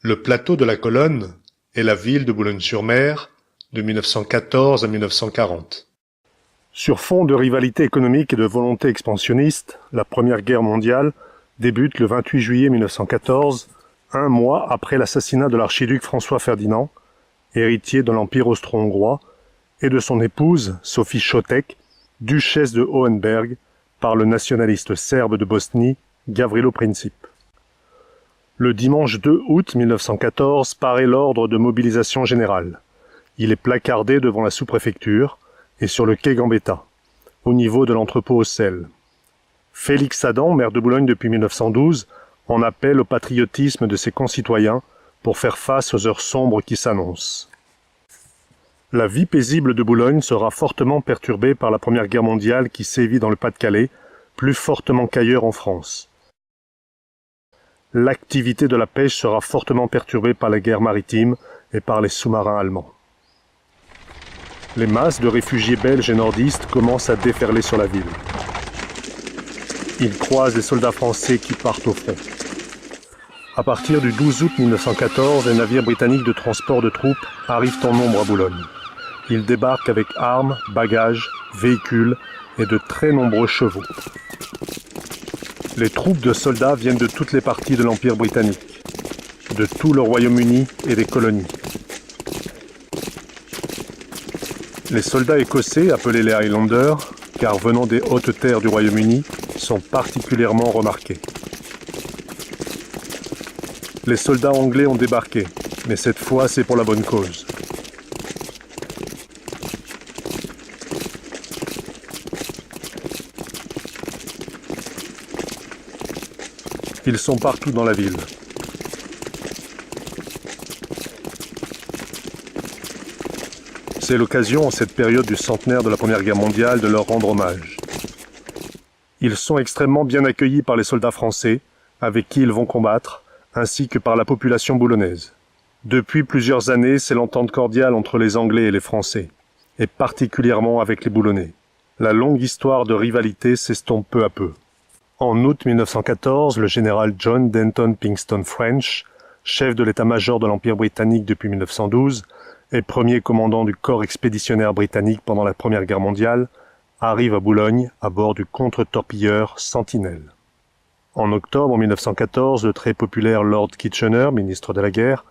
Le plateau de la Colonne est la ville de Boulogne-sur-Mer de 1914 à 1940. Sur fond de rivalité économique et de volonté expansionniste, la Première Guerre mondiale débute le 28 juillet 1914, un mois après l'assassinat de l'archiduc François Ferdinand, héritier de l'Empire austro-hongrois, et de son épouse, Sophie Chotek, duchesse de Hohenberg, par le nationaliste serbe de Bosnie, Gavrilo Princip. Le dimanche 2 août 1914 paraît l'ordre de mobilisation générale. Il est placardé devant la sous-préfecture et sur le quai Gambetta, au niveau de l'entrepôt au sel. Félix Adam, maire de Boulogne depuis 1912, en appelle au patriotisme de ses concitoyens pour faire face aux heures sombres qui s'annoncent. La vie paisible de Boulogne sera fortement perturbée par la Première Guerre mondiale qui sévit dans le Pas-de-Calais, plus fortement qu'ailleurs en France. L'activité de la pêche sera fortement perturbée par la guerre maritime et par les sous-marins allemands. Les masses de réfugiés belges et nordistes commencent à déferler sur la ville. Ils croisent les soldats français qui partent au front. À partir du 12 août 1914, les navires britanniques de transport de troupes arrivent en nombre à Boulogne. Ils débarquent avec armes, bagages, véhicules et de très nombreux chevaux. Les troupes de soldats viennent de toutes les parties de l'Empire britannique, de tout le Royaume-Uni et des colonies. Les soldats écossais, appelés les Highlanders, car venant des hautes terres du Royaume-Uni, sont particulièrement remarqués. Les soldats anglais ont débarqué, mais cette fois c'est pour la bonne cause. Ils sont partout dans la ville. C'est l'occasion, en cette période du centenaire de la Première Guerre mondiale, de leur rendre hommage. Ils sont extrêmement bien accueillis par les soldats français, avec qui ils vont combattre, ainsi que par la population boulonnaise. Depuis plusieurs années, c'est l'entente cordiale entre les Anglais et les Français, et particulièrement avec les Boulonnais. La longue histoire de rivalité s'estompe peu à peu. En août 1914, le général John Denton Pinkston French, chef de l'état-major de l'Empire britannique depuis 1912 et premier commandant du corps expéditionnaire britannique pendant la Première Guerre mondiale, arrive à Boulogne à bord du contre-torpilleur Sentinelle. En octobre 1914, le très populaire Lord Kitchener, ministre de la Guerre,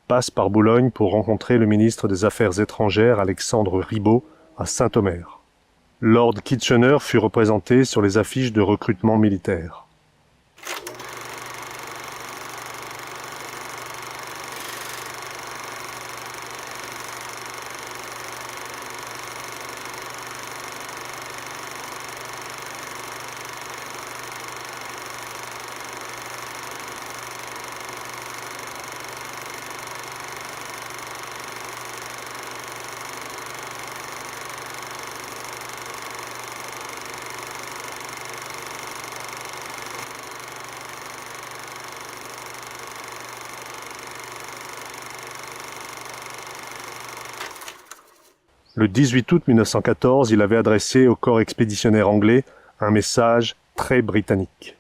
passe par Boulogne pour rencontrer le ministre des Affaires étrangères Alexandre Ribot à Saint-Omer. Lord Kitchener fut représenté sur les affiches de recrutement militaire. Le 18 août 1914, il avait adressé au corps expéditionnaire anglais un message très britannique.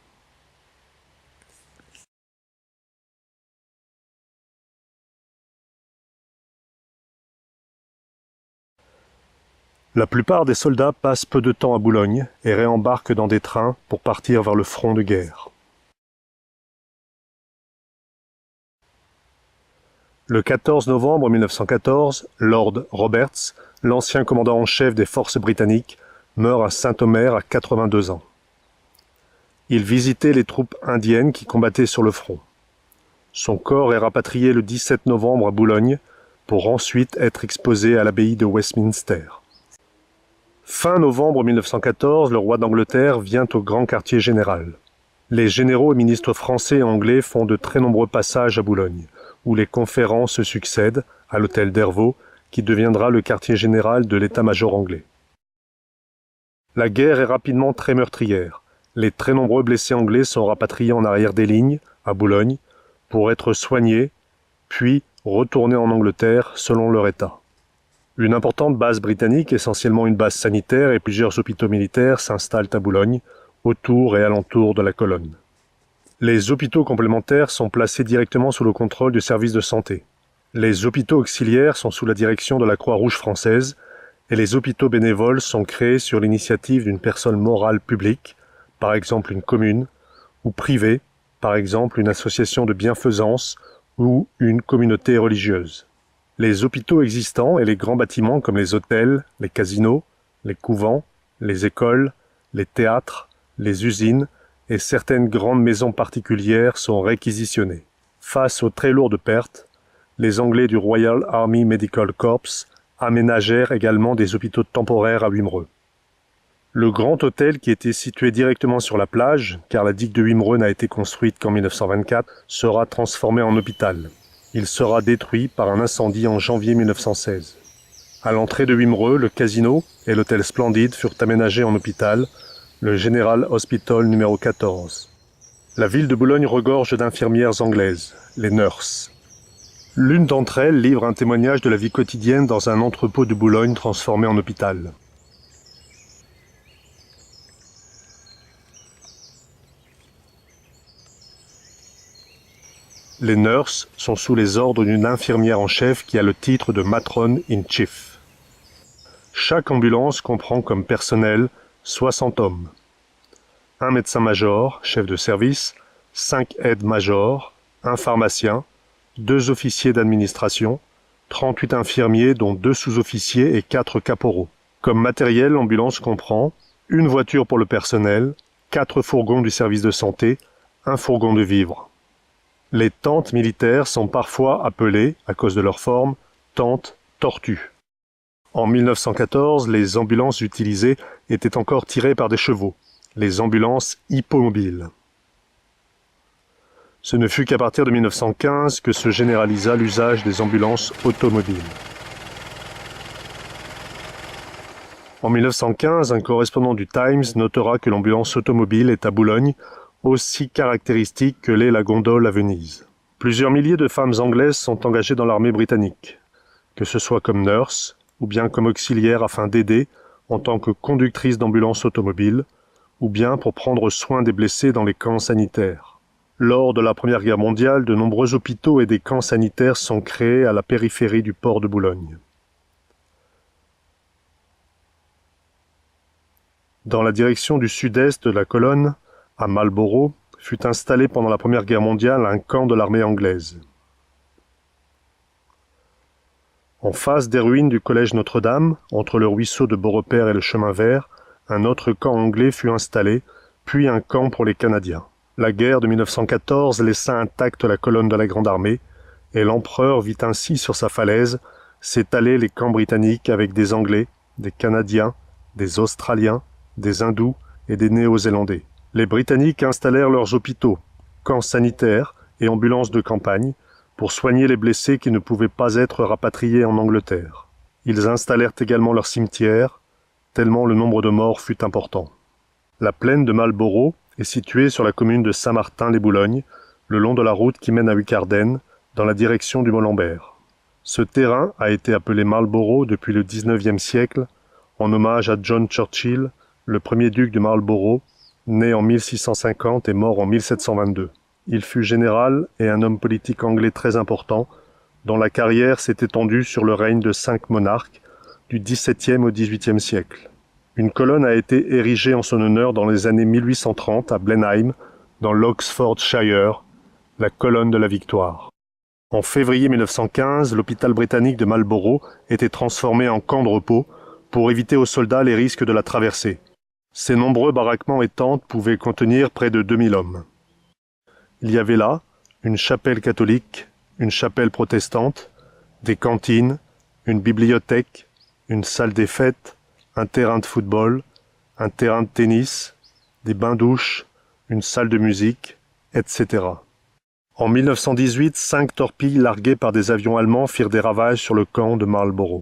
La plupart des soldats passent peu de temps à Boulogne et réembarquent dans des trains pour partir vers le front de guerre. Le 14 novembre 1914, Lord Roberts, l'ancien commandant en chef des forces britanniques, meurt à Saint-Omer à 82 ans. Il visitait les troupes indiennes qui combattaient sur le front. Son corps est rapatrié le 17 novembre à Boulogne pour ensuite être exposé à l'abbaye de Westminster. Fin novembre 1914, le roi d'Angleterre vient au grand quartier général. Les généraux et ministres français et anglais font de très nombreux passages à Boulogne, où les conférences se succèdent à l'hôtel d'Hervaux, qui deviendra le quartier général de l'état-major anglais. La guerre est rapidement très meurtrière. Les très nombreux blessés anglais sont rapatriés en arrière des lignes, à Boulogne, pour être soignés, puis retournés en Angleterre selon leur état. Une importante base britannique, essentiellement une base sanitaire et plusieurs hôpitaux militaires s'installent à Boulogne, autour et alentour de la colonne. Les hôpitaux complémentaires sont placés directement sous le contrôle du service de santé. Les hôpitaux auxiliaires sont sous la direction de la Croix-Rouge française et les hôpitaux bénévoles sont créés sur l'initiative d'une personne morale publique, par exemple une commune, ou privée, par exemple une association de bienfaisance ou une communauté religieuse. Les hôpitaux existants et les grands bâtiments comme les hôtels, les casinos, les couvents, les écoles, les théâtres, les usines et certaines grandes maisons particulières sont réquisitionnés. Face aux très lourdes pertes, les Anglais du Royal Army Medical Corps aménagèrent également des hôpitaux temporaires à Wimereux. Le grand hôtel qui était situé directement sur la plage, car la digue de Wimereux n'a été construite qu'en 1924, sera transformé en hôpital. Il sera détruit par un incendie en janvier 1916. À l'entrée de Wimereux, le casino et l'hôtel Splendide furent aménagés en hôpital, le General Hospital numéro 14. La ville de Boulogne regorge d'infirmières anglaises, les nurses. L'une d'entre elles livre un témoignage de la vie quotidienne dans un entrepôt de Boulogne transformé en hôpital. Les nurses sont sous les ordres d'une infirmière en chef qui a le titre de matron in chief. Chaque ambulance comprend comme personnel 60 hommes. Un médecin-major, chef de service, 5 aides-majors, un pharmacien, 2 officiers d'administration, 38 infirmiers dont 2 sous-officiers et 4 caporaux. Comme matériel, l'ambulance comprend une voiture pour le personnel, 4 fourgons du service de santé, un fourgon de vivres. Les tentes militaires sont parfois appelées, à cause de leur forme, tentes tortues. En 1914, les ambulances utilisées étaient encore tirées par des chevaux, les ambulances hippomobiles. Ce ne fut qu'à partir de 1915 que se généralisa l'usage des ambulances automobiles. En 1915, un correspondant du Times notera que l'ambulance automobile est à Boulogne aussi caractéristique que l'est la gondole à Venise. Plusieurs milliers de femmes anglaises sont engagées dans l'armée britannique, que ce soit comme nurse ou bien comme auxiliaire afin d'aider en tant que conductrice d'ambulance automobile, ou bien pour prendre soin des blessés dans les camps sanitaires. Lors de la Première Guerre mondiale, de nombreux hôpitaux et des camps sanitaires sont créés à la périphérie du port de Boulogne. Dans la direction du sud-est de la colonne, à Marlborough, fut installé pendant la Première Guerre mondiale un camp de l'armée anglaise. En face des ruines du collège Notre-Dame, entre le ruisseau de Beaurepaire et le chemin vert, un autre camp anglais fut installé, puis un camp pour les Canadiens. La guerre de 1914 laissa intacte la colonne de la Grande Armée, et l'empereur vit ainsi sur sa falaise s'étaler les camps britanniques avec des Anglais, des Canadiens, des Australiens, des Hindous et des Néo-Zélandais. Les Britanniques installèrent leurs hôpitaux, camps sanitaires et ambulances de campagne pour soigner les blessés qui ne pouvaient pas être rapatriés en Angleterre. Ils installèrent également leurs cimetières, tellement le nombre de morts fut important. La plaine de Marlborough est située sur la commune de Saint-Martin-les-Boulognes, le long de la route qui mène à Hucardène, dans la direction du Molenbeek. Ce terrain a été appelé Marlborough depuis le XIXe siècle, en hommage à John Churchill, le premier duc de Marlborough, né en 1650 et mort en 1722. Il fut général et un homme politique anglais très important, dont la carrière s'est étendue sur le règne de 5 monarques, du XVIIe au XVIIIe siècle. Une colonne a été érigée en son honneur dans les années 1830 à Blenheim, dans l'Oxfordshire, la colonne de la Victoire. En février 1915, l'hôpital britannique de Marlborough était transformé en camp de repos pour éviter aux soldats les risques de la traversée. Ces nombreux baraquements et tentes pouvaient contenir près de 2000 hommes. Il y avait là une chapelle catholique, une chapelle protestante, des cantines, une bibliothèque, une salle des fêtes, un terrain de football, un terrain de tennis, des bains-douches, une salle de musique, etc. En 1918, 5 torpilles larguées par des avions allemands firent des ravages sur le camp de Marlborough.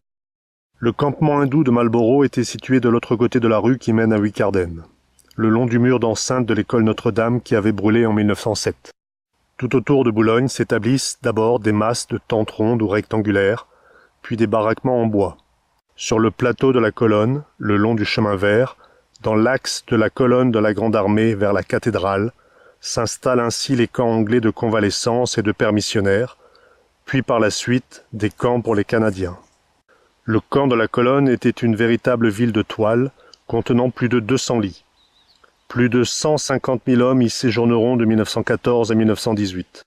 Le campement hindou de Marlborough était situé de l'autre côté de la rue qui mène à Hucardène, le long du mur d'enceinte de l'école Notre-Dame qui avait brûlé en 1907. Tout autour de Boulogne s'établissent d'abord des masses de tentes rondes ou rectangulaires, puis des baraquements en bois. Sur le plateau de la colonne, le long du chemin vert, dans l'axe de la colonne de la Grande Armée vers la cathédrale, s'installent ainsi les camps anglais de convalescence et de permissionnaires, puis par la suite des camps pour les Canadiens. Le camp de la Colonne était une véritable ville de toile, contenant plus de 200 lits. Plus de 150 000 hommes y séjourneront de 1914 à 1918.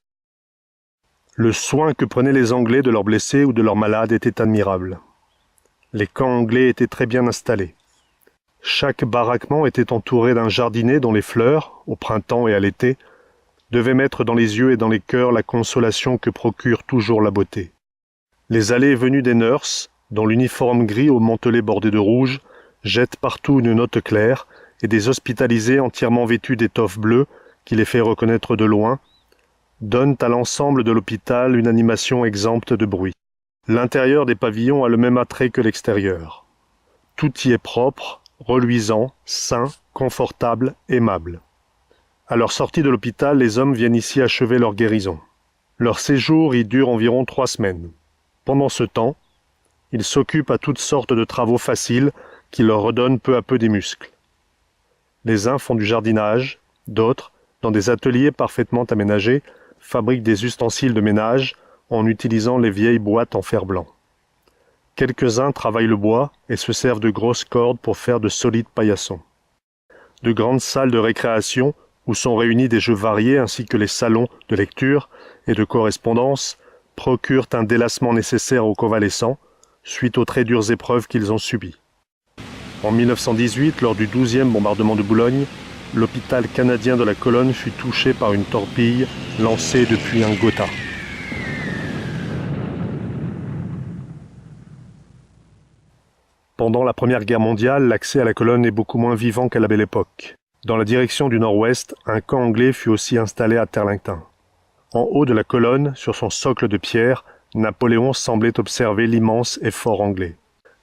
Le soin que prenaient les Anglais de leurs blessés ou de leurs malades était admirable. Les camps anglais étaient très bien installés. Chaque baraquement était entouré d'un jardinet dont les fleurs, au printemps et à l'été, devaient mettre dans les yeux et dans les cœurs la consolation que procure toujours la beauté. Les allées et venues des nurses, dont l'uniforme gris au mantelet bordé de rouge, jettent partout une note claire, et des hospitalisés entièrement vêtus d'étoffes bleues, qui les fait reconnaître de loin, donnent à l'ensemble de l'hôpital une animation exempte de bruit. L'intérieur des pavillons a le même attrait que l'extérieur. Tout y est propre, reluisant, sain, confortable, aimable. À leur sortie de l'hôpital, les hommes viennent ici achever leur guérison. Leur séjour y dure environ 3 semaines. Pendant ce temps, ils s'occupent à toutes sortes de travaux faciles qui leur redonnent peu à peu des muscles. Les uns font du jardinage, d'autres, dans des ateliers parfaitement aménagés, fabriquent des ustensiles de ménage en utilisant les vieilles boîtes en fer blanc. Quelques-uns travaillent le bois et se servent de grosses cordes pour faire de solides paillassons. De grandes salles de récréation où sont réunis des jeux variés ainsi que les salons de lecture et de correspondance procurent un délassement nécessaire aux convalescents suite aux très dures épreuves qu'ils ont subies. En 1918, lors du 12e bombardement de Boulogne, l'hôpital canadien de la Colonne fut touché par une torpille lancée depuis un Gotha. Pendant la Première Guerre mondiale, l'accès à la colonne est beaucoup moins vivant qu'à la Belle Époque. Dans la direction du nord-ouest, un camp anglais fut aussi installé à Terlington. En haut de la colonne, sur son socle de pierre, Napoléon semblait observer l'immense effort anglais.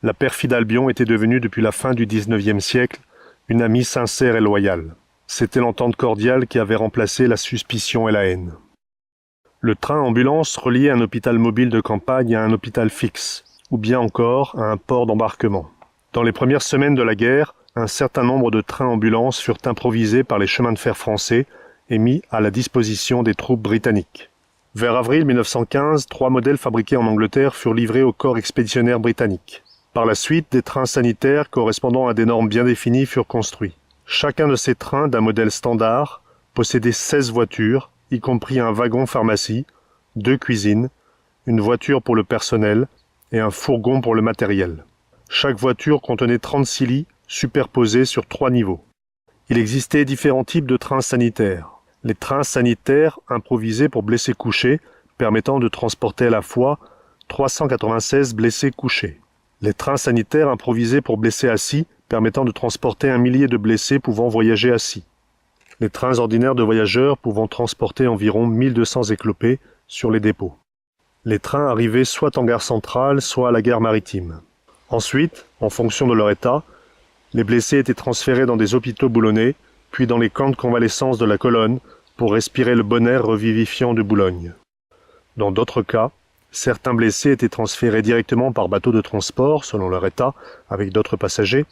La perfide Albion était devenue depuis la fin du XIXe siècle une amie sincère et loyale. C'était l'entente cordiale qui avait remplacé la suspicion et la haine. Le train-ambulance reliait un hôpital mobile de campagne à un hôpital fixe, ou bien encore à un port d'embarquement. Dans les premières semaines de la guerre, un certain nombre de trains-ambulances furent improvisés par les chemins de fer français et mis à la disposition des troupes britanniques. Vers avril 1915, 3 modèles fabriqués en Angleterre furent livrés au corps expéditionnaire britannique. Par la suite, des trains sanitaires correspondant à des normes bien définies furent construits. Chacun de ces trains d'un modèle standard possédait 16 voitures, y compris un wagon pharmacie, 2 cuisines, une voiture pour le personnel et un fourgon pour le matériel. Chaque voiture contenait 36 lits superposés sur 3 niveaux. Il existait différents types de trains sanitaires. Les trains sanitaires improvisés pour blessés couchés, permettant de transporter à la fois 396 blessés couchés. Les trains sanitaires improvisés pour blessés assis, permettant de transporter 1 millier de blessés pouvant voyager assis. Les trains ordinaires de voyageurs pouvant transporter environ 1200 éclopés sur les dépôts. Les trains arrivaient soit en gare centrale, soit à la gare maritime. Ensuite, en fonction de leur état, les blessés étaient transférés dans des hôpitaux boulonnais, puis dans les camps de convalescence de la Colonne, pour respirer le bon air revivifiant de Boulogne. Dans d'autres cas, certains blessés étaient transférés directement par bateau de transport, selon leur état, avec d'autres passagers,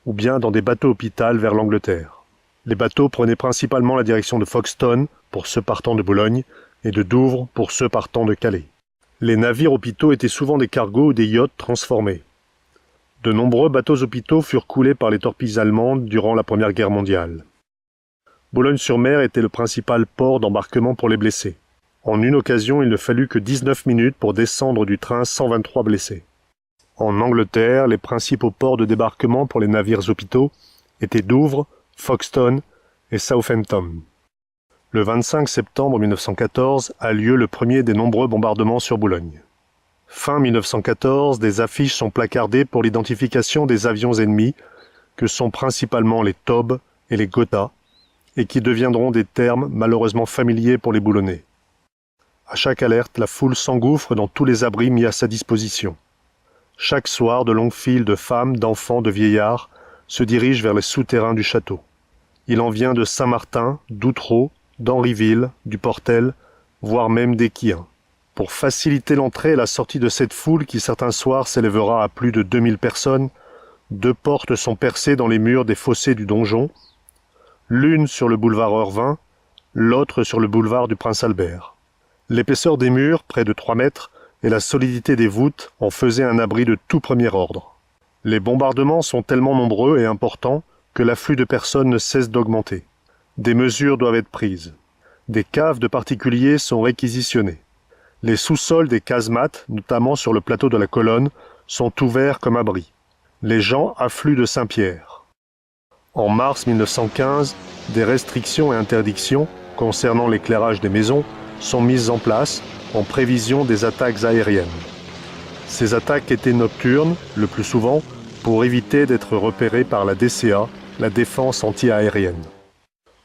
ou bien dans des bateaux hôpital vers l'Angleterre. Les bateaux prenaient principalement la direction de Folkestone, pour ceux partant de Boulogne, et de Douvres, pour ceux partant de Calais. Les navires hôpitaux étaient souvent des cargos ou des yachts transformés. De nombreux bateaux hôpitaux furent coulés par les torpilles allemandes durant la Première Guerre mondiale. Boulogne-sur-Mer était le principal port d'embarquement pour les blessés. En une occasion, il ne fallut que 19 minutes pour descendre du train 123 blessés. En Angleterre, les principaux ports de débarquement pour les navires hôpitaux étaient Douvres, Folkestone et Southampton. Le 25 septembre 1914 a lieu le premier des nombreux bombardements sur Boulogne. Fin 1914, des affiches sont placardées pour l'identification des avions ennemis, que sont principalement les Taube et les Gotha, et qui deviendront des termes malheureusement familiers pour les Boulonnais. À chaque alerte, la foule s'engouffre dans tous les abris mis à sa disposition. Chaque soir, de longues files de femmes, d'enfants, de vieillards se dirigent vers les souterrains du château. Il en vient de Saint-Martin, d'Outreau, d'Henryville, du Portel, voire même d'Équien. Pour faciliter l'entrée et la sortie de cette foule qui certains soirs s'élèvera à plus de 2000 personnes, 2 portes sont percées dans les murs des fossés du donjon, l'une sur le boulevard Irvin, l'autre sur le boulevard du Prince-Albert. L'épaisseur des murs, près de 3 mètres, et la solidité des voûtes en faisaient un abri de tout premier ordre. Les bombardements sont tellement nombreux et importants que l'afflux de personnes ne cesse d'augmenter. Des mesures doivent être prises. Des caves de particuliers sont réquisitionnées. Les sous-sols des casemates, notamment sur le plateau de la Colonne, sont ouverts comme abris. Les gens affluent de Saint-Pierre. En mars 1915, des restrictions et interdictions concernant l'éclairage des maisons sont mises en place en prévision des attaques aériennes. Ces attaques étaient nocturnes, le plus souvent, pour éviter d'être repérées par la DCA, la défense anti-aérienne.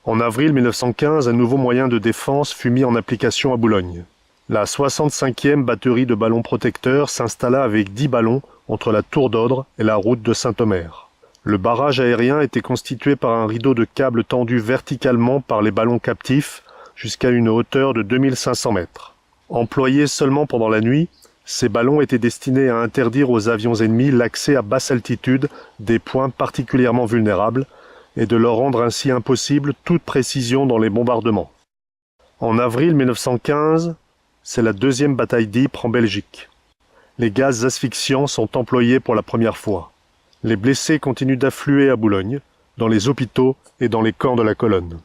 En avril 1915, un nouveau moyen de défense fut mis en application à Boulogne. La 65e batterie de ballons protecteurs s'installa avec 10 ballons entre la tour d'Audre et la route de Saint-Omer. Le barrage aérien était constitué par un rideau de câbles tendu verticalement par les ballons captifs jusqu'à une hauteur de 2500 mètres. Employés seulement pendant la nuit, ces ballons étaient destinés à interdire aux avions ennemis l'accès à basse altitude des points particulièrement vulnérables et de leur rendre ainsi impossible toute précision dans les bombardements. En avril 1915, c'est la deuxième bataille d'Ypres en Belgique. Les gaz asphyxiants sont employés pour la première fois. Les blessés continuent d'affluer à Boulogne, dans les hôpitaux et dans les camps de la Colonne.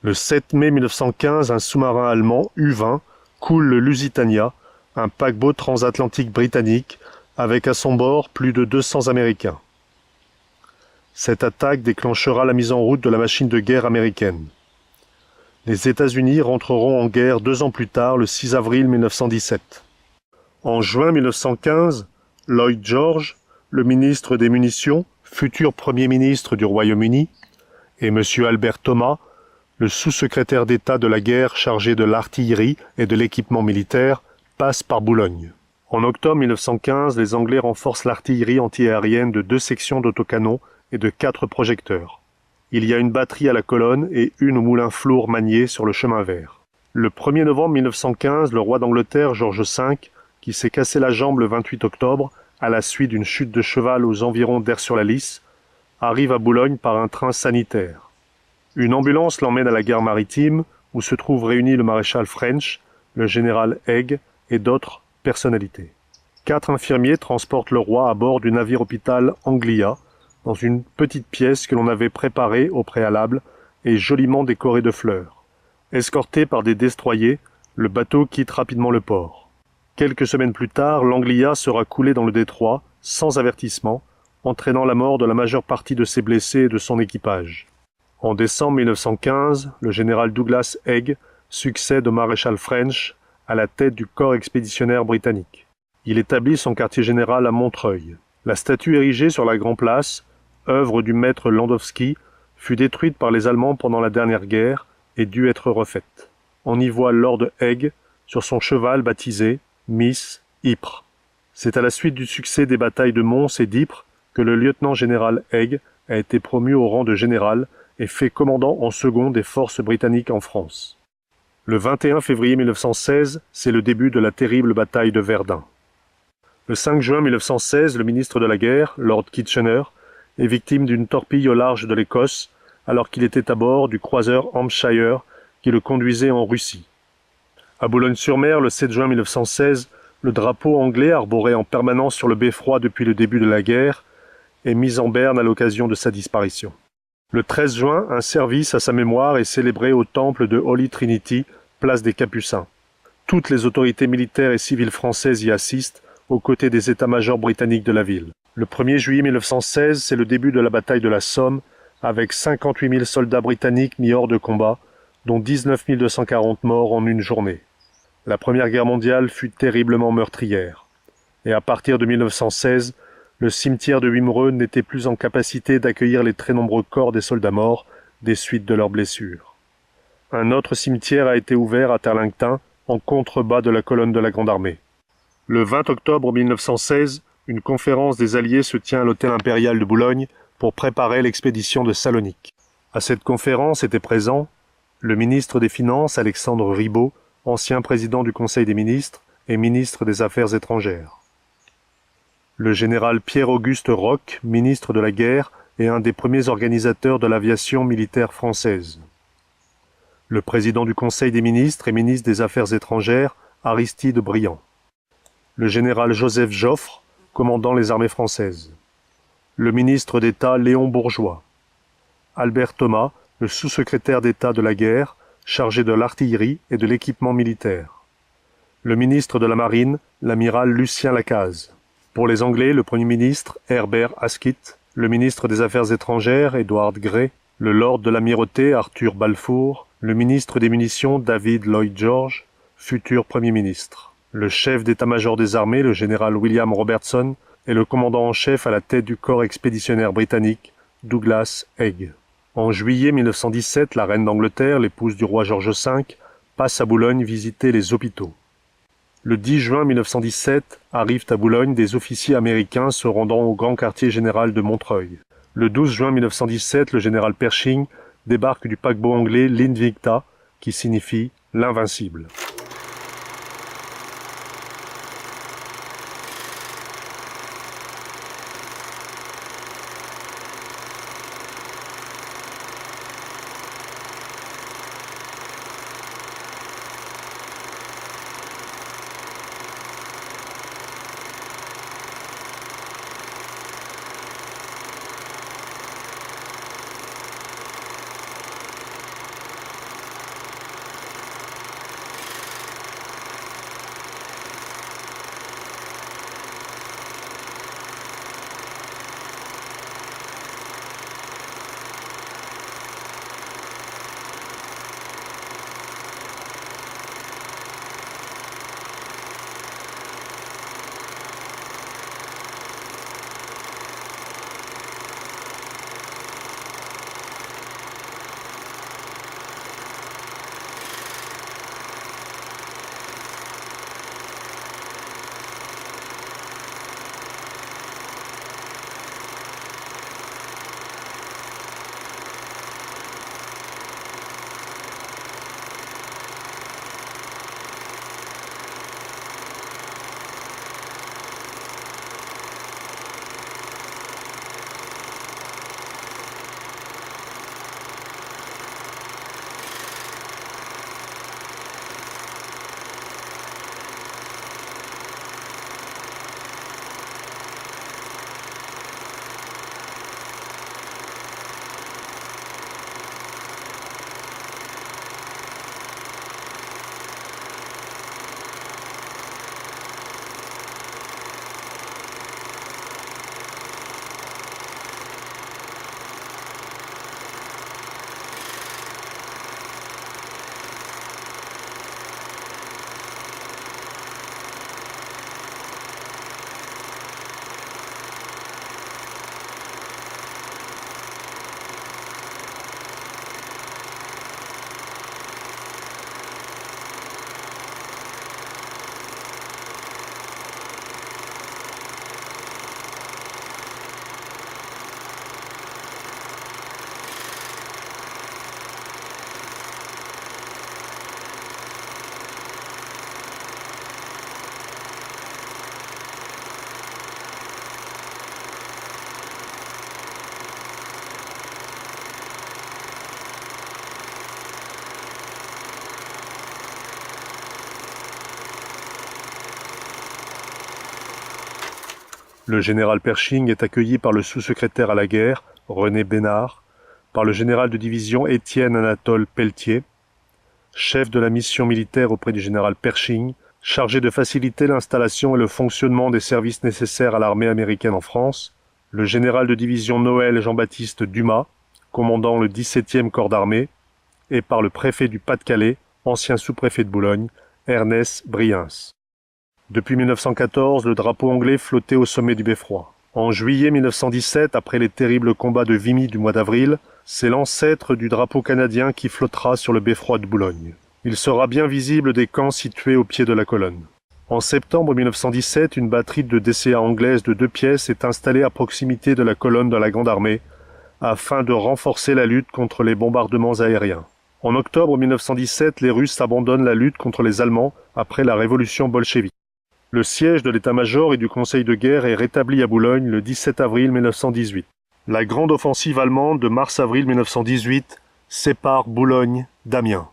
Le 7 mai 1915, un sous-marin allemand, U-20, coule le Lusitania, un paquebot transatlantique britannique, avec à son bord plus de 200 Américains. Cette attaque déclenchera la mise en route de la machine de guerre américaine. Les États-Unis rentreront en guerre 2 ans plus tard, le 6 avril 1917. En juin 1915, Lloyd George, le ministre des Munitions, futur Premier ministre du Royaume-Uni, et M. Albert Thomas, le sous-secrétaire d'État de la guerre chargé de l'artillerie et de l'équipement militaire, passent par Boulogne. En octobre 1915, les Anglais renforcent l'artillerie antiaérienne de 2 sections d'autocanons et de 4 projecteurs. Il y a une batterie à la colonne et une au moulin Flour-Magnier sur le chemin vert. Le 1er novembre 1915, le roi d'Angleterre, George V, qui s'est cassé la jambe le 28 octobre, à la suite d'une chute de cheval aux environs d'Aire-sur-la-Lys, arrive à Boulogne par un train sanitaire. Une ambulance l'emmène à la gare maritime, où se trouvent réunis le maréchal French, le général Haig et d'autres personnalités. 4 infirmiers transportent le roi à bord du navire-hôpital Anglia, dans une petite pièce que l'on avait préparée au préalable et joliment décorée de fleurs. Escorté par des destroyers, le bateau quitte rapidement le port. Quelques semaines plus tard, l'Anglia sera coulé dans le détroit, sans avertissement, entraînant la mort de la majeure partie de ses blessés et de son équipage. En décembre 1915, le général Douglas Haig succède au maréchal French à la tête du corps expéditionnaire britannique. Il établit son quartier général à Montreuil. La statue érigée sur la Grand Place, œuvre du maître Landowski, fut détruite par les Allemands pendant la dernière guerre et dut être refaite. On y voit Lord Haig sur son cheval baptisé Miss Ypres. C'est à la suite du succès des batailles de Mons et d'Ypres que le lieutenant-général Haig a été promu au rang de général et fait commandant en second des forces britanniques en France. Le 21 février 1916, c'est le début de la terrible bataille de Verdun. Le 5 juin 1916, le ministre de la Guerre, Lord Kitchener, est victime d'une torpille au large de l'Écosse alors qu'il était à bord du croiseur Hampshire qui le conduisait en Russie. À Boulogne-sur-Mer, le 7 juin 1916, le drapeau anglais arboré en permanence sur le beffroi depuis le début de la guerre est mis en berne à l'occasion de sa disparition. Le 13 juin, un service à sa mémoire est célébré au temple de Holy Trinity, place des Capucins. Toutes les autorités militaires et civiles françaises y assistent, aux côtés des états-majors britanniques de la ville. Le 1er juillet 1916, c'est le début de la bataille de la Somme, avec 58 000 soldats britanniques mis hors de combat, dont 19 240 morts en une journée. La Première Guerre mondiale fut terriblement meurtrière. Et à partir de 1916, le cimetière de Wimereux n'était plus en capacité d'accueillir les très nombreux corps des soldats morts des suites de leurs blessures. Un autre cimetière a été ouvert à Terlington, en contrebas de la colonne de la Grande Armée. Le 20 octobre 1916, une conférence des Alliés se tient à l'hôtel impérial de Boulogne pour préparer l'expédition de Salonique. À cette conférence étaient présents le ministre des Finances Alexandre Ribot, ancien président du Conseil des ministres et ministre des Affaires étrangères. Le général Pierre-Auguste Roch, ministre de la Guerre et un des premiers organisateurs de l'aviation militaire française. Le président du Conseil des ministres et ministre des Affaires étrangères, Aristide Briand. Le général Joseph Joffre, commandant les armées françaises. Le ministre d'État Léon Bourgeois. Albert Thomas, le sous-secrétaire d'État de la guerre, chargé de l'artillerie et de l'équipement militaire. Le ministre de la Marine, l'amiral Lucien Lacaze. Pour les Anglais, le Premier ministre Herbert Asquith, le ministre des Affaires étrangères Edward Grey, le lord de l'Amirauté Arthur Balfour, le ministre des Munitions David Lloyd George, futur Premier ministre. Le chef d'état-major des armées, le général William Robertson, et le commandant en chef à la tête du corps expéditionnaire britannique, Douglas Haig. En juillet 1917, la reine d'Angleterre, l'épouse du roi George V, passe à Boulogne visiter les hôpitaux. Le 10 juin 1917, arrivent à Boulogne des officiers américains se rendant au grand quartier général de Montreuil. Le 12 juin 1917, le général Pershing débarque du paquebot anglais l'Invicta, qui signifie l'invincible. Le général Pershing est accueilli par le sous-secrétaire à la guerre, René Bénard, par le général de division Étienne Anatole Pelletier, chef de la mission militaire auprès du général Pershing, chargé de faciliter l'installation et le fonctionnement des services nécessaires à l'armée américaine en France, le général de division Noël Jean-Baptiste Dumas, commandant le 17e corps d'armée, et par le préfet du Pas-de-Calais, ancien sous-préfet de Boulogne, Ernest Briens. Depuis 1914, le drapeau anglais flottait au sommet du beffroi. En juillet 1917, après les terribles combats de Vimy du mois d'avril, c'est l'ancêtre du drapeau canadien qui flottera sur le beffroi de Boulogne. Il sera bien visible des camps situés au pied de la colonne. En septembre 1917, une batterie de DCA anglaise de 2 pièces est installée à proximité de la colonne de la Grande Armée, afin de renforcer la lutte contre les bombardements aériens. En octobre 1917, les Russes abandonnent la lutte contre les Allemands après la révolution bolchevique. Le siège de l'état-major et du conseil de guerre est rétabli à Boulogne le 17 avril 1918. La grande offensive allemande de mars-avril 1918 sépare Boulogne d'Amiens.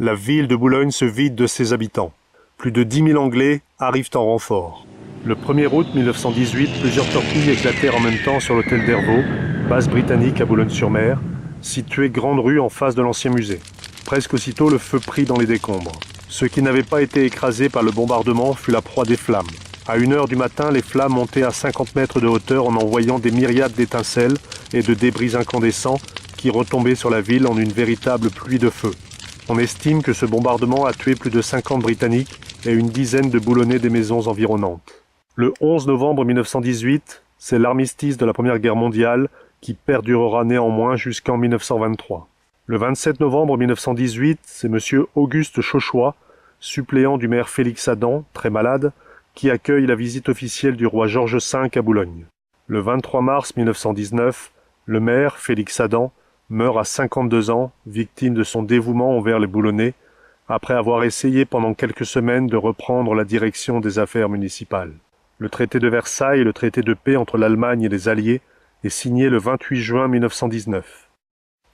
la ville de Boulogne se vide de ses habitants. Plus de 10 000 Anglais arrivent en renfort. Le 1er août 1918, plusieurs torpilles éclatèrent en même temps sur l'hôtel d'Hervaux, base britannique à Boulogne-sur-Mer, située grande rue en face de l'ancien musée. Presque aussitôt, le feu prit dans les décombres. Ce qui n'avait pas été écrasé par le bombardement fut la proie des flammes. À 1h du matin, les flammes montaient à 50 mètres de hauteur en envoyant des myriades d'étincelles et de débris incandescents qui retombaient sur la ville en une véritable pluie de feu. On estime que ce bombardement a tué plus de 50 Britanniques et une dizaine de boulonnais des maisons environnantes. Le 11 novembre 1918, c'est l'armistice de la Première Guerre mondiale qui perdurera néanmoins jusqu'en 1923. Le 27 novembre 1918, c'est M. Auguste Chauchois, suppléant du maire Félix Adam, très malade, qui accueille la visite officielle du roi George V à Boulogne. Le 23 mars 1919, le maire, Félix Adam, meurt à 52 ans, victime de son dévouement envers les Boulonnais, après avoir essayé pendant quelques semaines de reprendre la direction des affaires municipales. Le traité de Versailles, le traité de paix entre l'Allemagne et les Alliés, est signé le 28 juin 1919.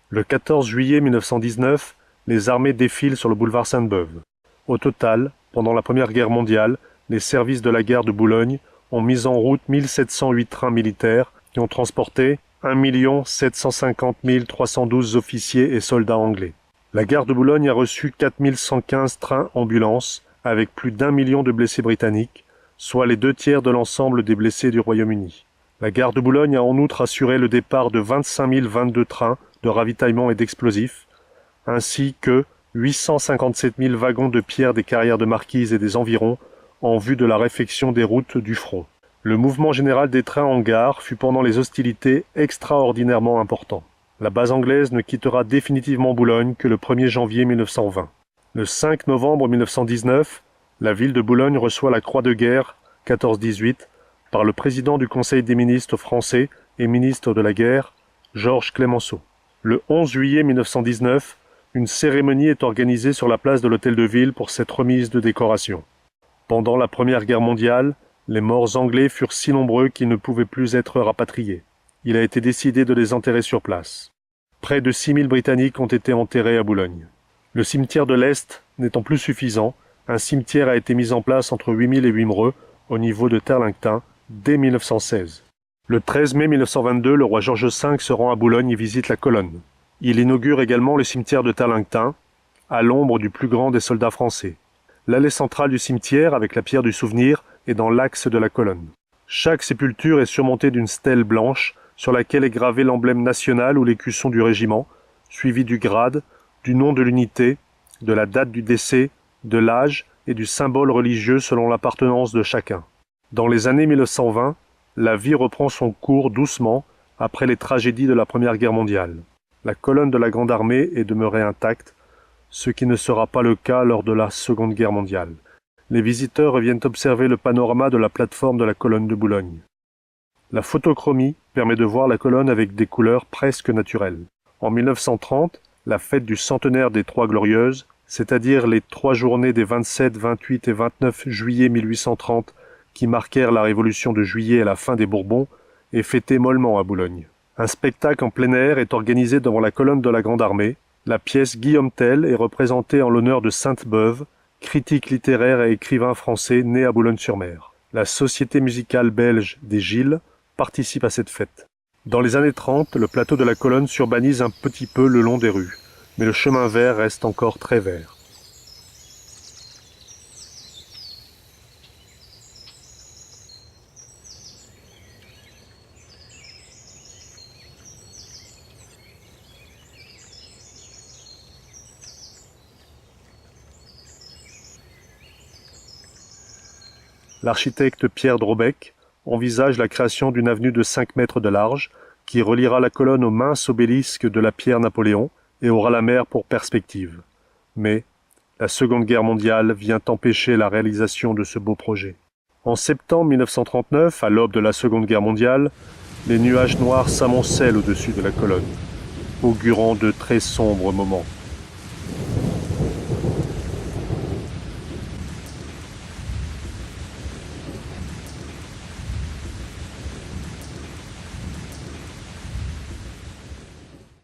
Le 14 juillet 1919, les armées défilent sur le boulevard Sainte-Beuve. Au total, pendant la Première Guerre mondiale, les services de la gare de Boulogne ont mis en route 1708 trains militaires qui ont transporté 1 750 312 officiers et soldats anglais. La gare de Boulogne a reçu 4115 trains ambulances avec plus d'1 million de blessés britanniques, soit les 2/3 de l'ensemble des blessés du Royaume-Uni. La gare de Boulogne a en outre assuré le départ de 25 022 trains de ravitaillement et d'explosifs, ainsi que 857 000 wagons de pierre des carrières de Marquise et des environs en vue de la réfection des routes du front. Le mouvement général des trains en gare fut pendant les hostilités extraordinairement important. La base anglaise ne quittera définitivement Boulogne que le 1er janvier 1920. Le 5 novembre 1919, la ville de Boulogne reçoit la Croix de guerre 14-18 par le président du Conseil des ministres français et ministre de la guerre, Georges Clemenceau. Le 11 juillet 1919, une cérémonie est organisée sur la place de l'Hôtel de Ville pour cette remise de décoration. Pendant la Première Guerre mondiale, les morts anglais furent si nombreux qu'ils ne pouvaient plus être rapatriés. Il a été décidé de les enterrer sur place. Près de 6 000 Britanniques ont été enterrés à Boulogne. Le cimetière de l'Est n'étant plus suffisant, un cimetière a été mis en place entre 8000 et Wimereux, au niveau de Terlington, dès 1916. Le 13 mai 1922, le roi George V se rend à Boulogne et visite la colonne. Il inaugure également le cimetière de Terlington, à l'ombre du plus grand des soldats français. L'allée centrale du cimetière, avec la pierre du souvenir, est dans l'axe de la colonne. Chaque sépulture est surmontée d'une stèle blanche, sur laquelle est gravé l'emblème national ou l'écusson du régiment, suivi du grade, du nom de l'unité, de la date du décès, de l'âge et du symbole religieux selon l'appartenance de chacun. Dans les années 1920, la vie reprend son cours doucement après les tragédies de la Première Guerre mondiale. La colonne de la Grande Armée est demeurée intacte, ce qui ne sera pas le cas lors de la Seconde Guerre mondiale. Les visiteurs reviennent observer le panorama de la plateforme de la colonne de Boulogne. La photochromie permet de voir la colonne avec des couleurs presque naturelles. En 1930, la fête du centenaire des Trois Glorieuses, c'est-à-dire les 3 journées des 27, 28 et 29 juillet 1830 qui marquèrent la Révolution de Juillet et la fin des Bourbons, est fêtée mollement à Boulogne. Un spectacle en plein air est organisé devant la colonne de la Grande Armée. La pièce Guillaume Tell est représentée en l'honneur de Sainte-Beuve, critique littéraire et écrivain français né à Boulogne-sur-Mer. La société musicale belge des Gilles participe à cette fête. Dans les années 30, le plateau de la colonne s'urbanise un petit peu le long des rues, mais le chemin vert reste encore très vert. L'architecte Pierre Drobec envisage la création d'une avenue de 5 mètres de large qui reliera la colonne au mince obélisque de la pierre Napoléon et aura la mer pour perspective. Mais la Seconde Guerre mondiale vient empêcher la réalisation de ce beau projet. En septembre 1939, à l'aube de la Seconde Guerre mondiale, les nuages noirs s'amoncellent au-dessus de la colonne, augurant de très sombres moments.